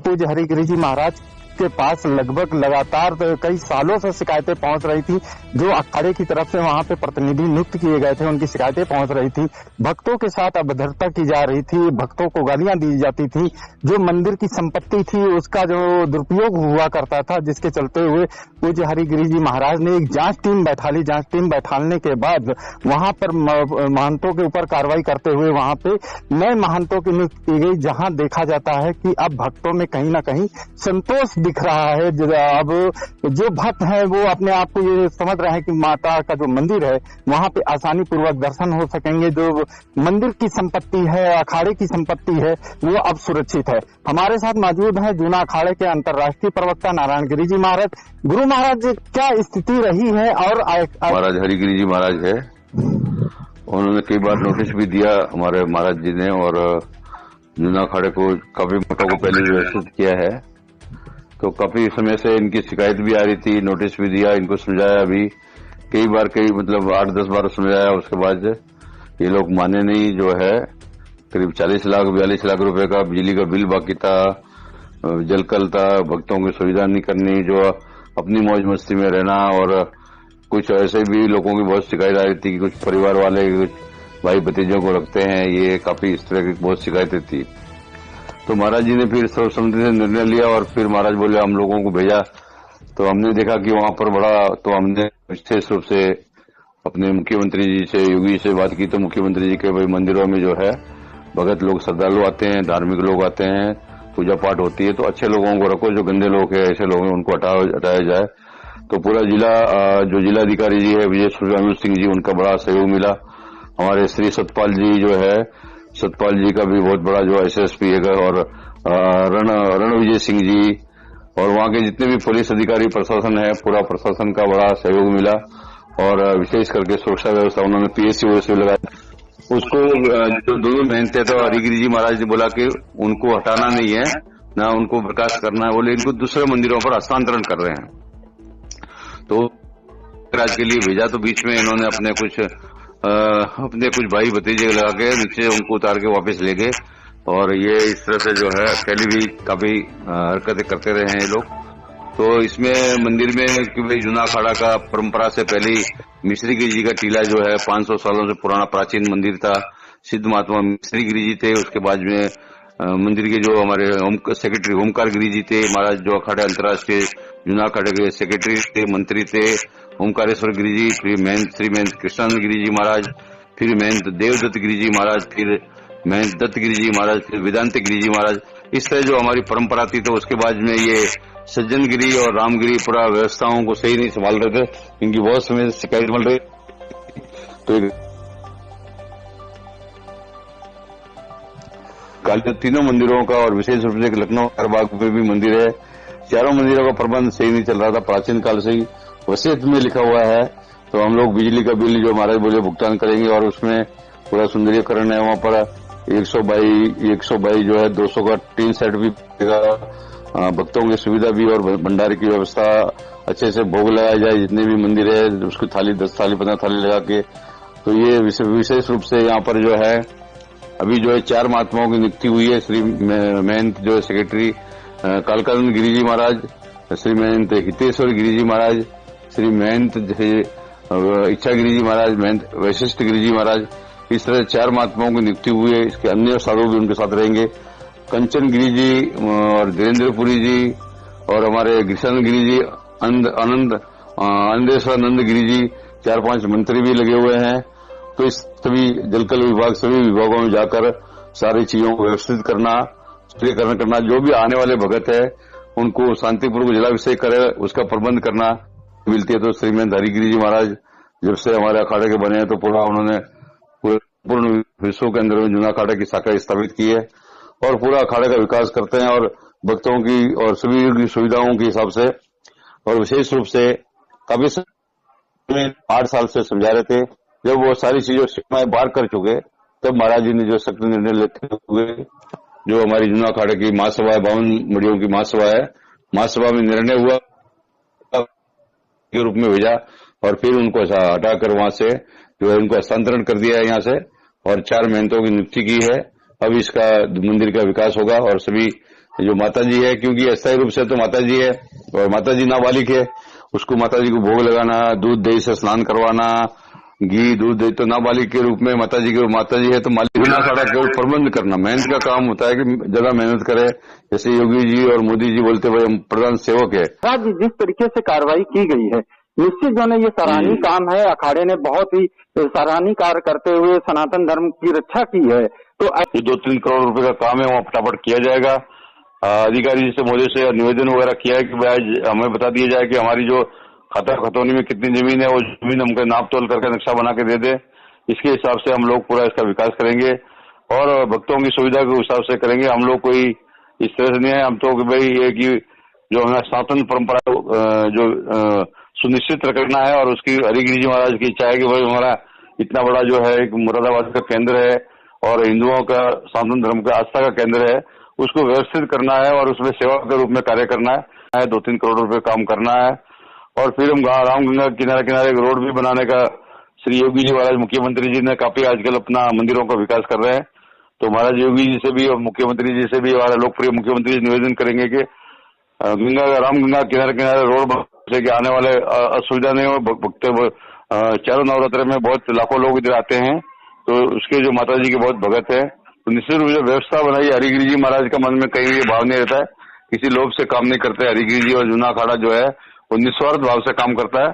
पूज्य हरिगिरि जी महाराज के पास लगभग लगातार कई सालों से शिकायतें पहुंच रही थी। जो अखाड़े की तरफ से वहां पे प्रतिनिधि नियुक्त किए गए थे, उनकी शिकायतें पहुंच रही थी। भक्तों के साथ अभद्रता की जा रही थी, भक्तों को गालियां दी जाती थी। जो मंदिर की संपत्ति थी उसका जो दुरुपयोग हुआ करता था, जिसके चलते हुए पूज्य हरिगिरि जी महाराज ने एक जांच टीम बैठा ली। जांच टीम बैठाने के बाद वहां पर महंतों के ऊपर कार्रवाई करते हुए वहां पे नए महंतों की नियुक्ति की गई, जहां देखा जाता है कि अब भक्तों में कहीं ना कहीं संतोष दिख रहा है। अब जो भक्त है वो अपने आप को ये समझ रहे हैं कि माता का जो मंदिर है वहां पे आसानी पूर्वक दर्शन हो सकेंगे। जो मंदिर की संपत्ति है, अखाड़े की संपत्ति है, वो अब सुरक्षित है। हमारे साथ मौजूद है जूना अखाड़े के अंतर्राष्ट्रीय प्रवक्ता नारायण गिरि जी महाराज। गुरु महाराज, क्या स्थिति रही है? और महाराज हरिगिरि जी महाराज है, उन्होंने कई बार नोटिस भी दिया हमारे महाराज जी ने, और जूना अखाड़े को काफी भक्तों को पहले व्यवस्थित किया है। तो काफी समय से इनकी शिकायत भी आ रही थी, नोटिस भी दिया, इनको समझाया भी कई बार, मतलब 8-10 बार समझाया। उसके बाद ये लोग माने नहीं। जो है करीब 40-42 लाख रुपए का बिजली का बिल बाकी था, जलकल था, भक्तों की सुविधा नहीं करनी, जो अपनी मौज मस्ती में रहना। और कुछ ऐसे भी लोगों की बहुत शिकायत आ रही थी कि कुछ परिवार वाले कुछ भाई भतीजों को रखते हैं, ये काफी इस तरह की बहुत शिकायतें थी। तो महाराज जी ने फिर सर्वसम्मति से निर्णय लिया, और फिर महाराज बोले हम लोगों को भेजा। तो हमने देखा कि वहां पर बड़ा, तो हमने विशेष रूप से अपने मुख्यमंत्री जी से, योगी से बात की। तो मुख्यमंत्री जी के भाई मंदिरों में जो है भगत लोग, श्रद्धालु आते हैं, धार्मिक लोग आते हैं, पूजा पाठ होती है, तो अच्छे लोगों को रखो, जो गंदे लोग हैं, ऐसे लोग हैं, उनको हटाया जाए। तो पूरा जिला, जो जिलाधिकारी जी है विजय सिंह जी, उनका बड़ा सहयोग मिला। हमारे श्री सतपाल जी जो है, सतपाल जी का भी बहुत बड़ा जो एसएसपी है, और रण विजय सिंह जी, और वहां के जितने भी पुलिस अधिकारी, प्रशासन है, पूरा प्रशासन का बड़ा सहयोग मिला। और विशेष करके सुरक्षा व्यवस्था उन्होंने पीएससी व्यवस्था लगाया। उसको जो दोनों मेहनत थे, तो हरिगिरि जी महाराज ने बोला कि उनको हटाना नहीं है, ना उनको प्रकाश करना है, बोले इनको दूसरे मंदिरों पर हस्तांतरण कर रहे हैं। तो राज के लिए भेजा, तो बीच में इन्होंने अपने कुछ भाई भतीजे लगा के नीचे उनको उतार के वापस ले गए। और ये इस तरह से जो है पहले भी काफी हरकतें करते रहे हैं ये लोग। तो इसमें मंदिर में क्योंकि जूना अखाड़ा का परंपरा से पहले मिश्री गिरि जी का टीला जो है 500 सालों से पुराना प्राचीन मंदिर था। सिद्ध महात्मा मिश्री गिरि जी थे। उसके बाद में मंदिर के जो हमारे सेक्रेटरी ओमकार गिरि जी थे महाराज, जो अखाड़े अंतर्राष्ट्रीय जूना अखाड़े के सेक्रेटरी थे, मंत्री थे, ओमकारेश्वर गिरि जी, फिर श्री महंत कृष्णानंद गिरि जी महाराज, फिर महंत देवदत्त गिरि जी महाराज, फिर महंत दत्त गिरि जी महाराज, फिर वेदांत गिरि जी महाराज। इस तरह जो हमारी परंपरा थी। तो उसके बाद में ये सज्जन गिरि और रामगिरी पूरा व्यवस्थाओं को सही नहीं संभाल रहे थे, इनकी बहुत समय से शिकायत मिल रही। तो तीनों मंदिरों का, और विशेष रूप से लखनऊ बाग में भी मंदिर है, चारों मंदिरों का प्रबंध सही नहीं चल रहा था। प्राचीन काल से ही वसीयत में लिखा हुआ है, तो हम लोग बिजली का बिल जो महाराज बोले भुगतान करेंगे, और उसमें पूरा सुंदरीकरण है। वहां पर 100 जो है 200 का टीन सेट भी देगा, भक्तों की सुविधा भी, और भंडारे की व्यवस्था अच्छे से भोग लगाया जाए। जितने भी मंदिर है उसकी थाली 10 थाली 15 थाली लगा के। तो ये विशेष रूप से यहाँ पर जो है अभी जो है 4 महात्माओं की नियुक्ति हुई है। श्री महंत जो है सेक्रेटरी कालकानंद गिरि जी महाराज, श्री महंत हितेश्वर गिरि जी महाराज, श्री महंत इच्छा गिरि जी महाराज, महंत वैशिष्ट गिरि जी महाराज। इस तरह 4 महात्माओं की नियुक्ति हुई है। इसके अन्य साधु भी उनके साथ रहेंगे। कंचन गिरि जी और धीरेन्द्रपुरी जी, और हमारे कृष्ण गिरि जी, आनंदेश्वर गिरि जी, 4-5 मंत्री भी लगे हुए हैं। तो इस सभी जलकल विभाग, सभी विभागों में जाकर सारी चीजों को व्यवस्थित करना, करना, जो भी आने वाले भगत है उनको शांतिपूर्वक जलाभिषेक करे, उसका प्रबंध करना मिलती है। तो श्रीमंत हरिगिरि जी महाराज जब से हमारे अखाड़े के बने हैं, तो पूरा उन्होंने पूर्ण विश्व के अंदर में जूना अखाड़े की शाखा स्थापित की है, और पूरा अखाड़े का विकास करते हैं, और भक्तों की और सभी की सुविधाओं के हिसाब से। और विशेष रूप से काफी 8 साल से समझा रहे थे, जब वो सारी चीजों सीमाएं पार कर चुके, तब महाराज जी ने जो सख्त निर्णय लेते हुए जो हमारी जूना अखाड़े की महासभा है, 52 मड़ियों की महासभा है, महासभा में निर्णय हुआ के रूप में भेजा, और फिर उनको हटाकर वहां से जो है उनको हस्तांतरण कर दिया है यहाँ से, और 4 महंतों की नियुक्ति की है। अब इसका मंदिर का विकास होगा, और सभी जो माता जी है, क्योंकि अस्थायी रूप से तो माता जी है और माता जी नाबालिग है, उसको माता जी को भोग लगाना, दूध दही से स्नान करवाना, घी दूध दही, तो नाबालिग के रूप में माता जी है तो मालिक जूना अखाड़ा केवल प्रबंध करना, मेहनत का काम होता है कि ज्यादा मेहनत करे। जैसे योगी जी और मोदी जी बोलते भाई हम प्रधान सेवक है। जी जिस तरीके से कार्रवाई की गई है, निश्चित जो है ये सराहनीय काम है। अखाड़े ने बहुत ही सराहनीय कार्य करते हुए सनातन धर्म की रक्षा की है। तो 2-3 करोड़ रुपए का काम है, वो फटाफट किया जाएगा। अधिकारी जी से मोदी से निवेदन वगैरह किया है कि भाई आज हमें बता दिया जाए कि हमारी जो खाता खतौनी में कितनी जमीन है, वो जमीन हमको नाप तोल करके नक्शा बना के दे दे। इसके हिसाब से हम लोग पूरा इसका विकास करेंगे और भक्तों की सुविधा के हिसाब से करेंगे। हम लोग कोई इस तरह से नहीं है, हम तो भाई ये कि जो हमारा सनातन परंपरा जो सुनिश्चित करना है और उसकी हरिगिरी जी महाराज की इच्छा है कि भाई हमारा इतना बड़ा जो है एक मुरादाबाद का केंद्र है और हिंदुओं का सनातन धर्म का आस्था का केंद्र है, उसको व्यवस्थित करना है और उसमें सेवा के रूप में कार्य करना है। 2-3 करोड़ रुपए काम करना है और फिर हम रामगंगा किनारे किनारे एक रोड भी बनाने का श्री योगी जी महाराज मुख्यमंत्री जी ने काफी आजकल अपना मंदिरों का विकास कर रहे हैं। तो महाराज योगी जी से भी और मुख्यमंत्री जी से भी, हमारे लोकप्रिय मुख्यमंत्री जी निवेदन करेंगे कि रामगंगा किनारे किनारे रोड से कि आने वाले असुविधा नहीं हो। भक्त चारों नवरात्र में बहुत लाखों लोग इधर आते हैं, तो उसके जो माता जी के बहुत भगत है, तो निश्चित रूप से व्यवस्था बनाई। हरिगिरी जी महाराज का मन में कहीं ये भाव नहीं रहता है, किसी लोभ से काम नहीं करते। हरिगिरी जी और जूना अखाड़ा जो है वो निस्वार्थ भाव से काम करता है।